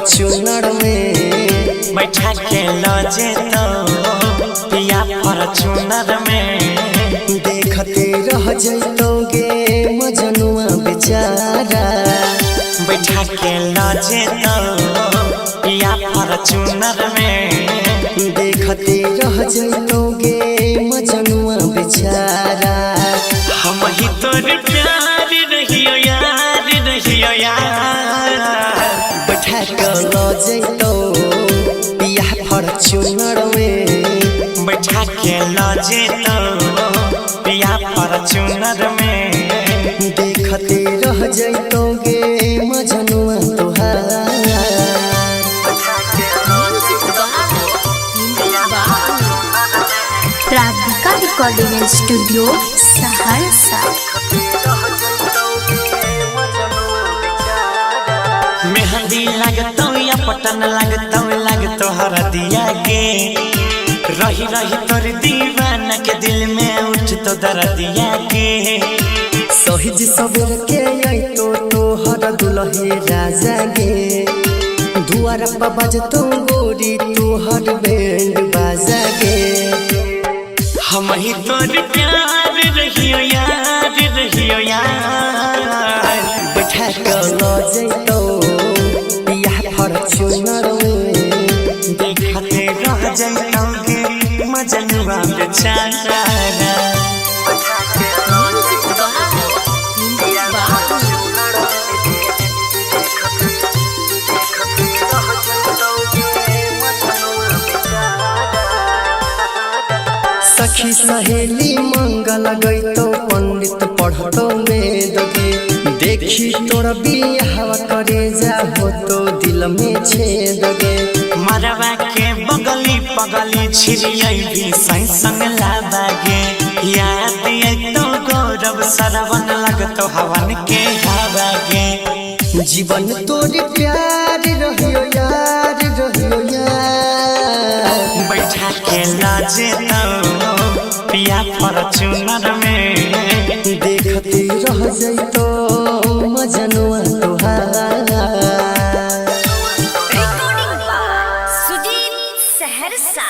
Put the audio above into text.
Fortuner में बैठा के लजे तो पिया फॉर्च्यूनर में देखते रह जैतोगे मजनुआ बेचारा। बैठा के लजे तो पिया फॉर्च्यूनर में देखते रह जैतोगे मजनुआ बेचारा। हम ही तोर प्यार रहियो यार बैठा के लजैतो पिया फॉर्च्यूनर में बैठा के लजे तो पिया फॉर्च्यूनर में देखते रह जैतोगे मजनुआ तोहार। Radhika recording studio Saharsa. मेहंदी लगतो या पटन लगतो हरदिया के रही रही तोर दीवाना के दिल में उठ तो दर्दिया के। सहिज सबेर के आइतो तोहर दुल्हे राजा गे दुआर पर बजतो गोरी तोहर बैंड बाजा गे। हम ही तोर प्यार रहियो यार बैठा के लजैतो पिया फॉर्च्यूनर में देखते रह जैतोगे मजनुआ बेचारा। सखी सहेली मंगल गईतो पंडित पढ़तो वेद गे देखी तोर बियाह करे जा हो तो दिल में छेद गे। मरवा के बगली पगली छिड़ियई भी संग लाबागे याद तो गौरव सरवन लगतो हवन के हवागे। जीवन तोर प्यार रहियो यार बैठा के लाजे तो पिया फॉर्च्यूनर में देखते रह जैतो मजनुआ तोहार। Recording by Sujit Saharsa.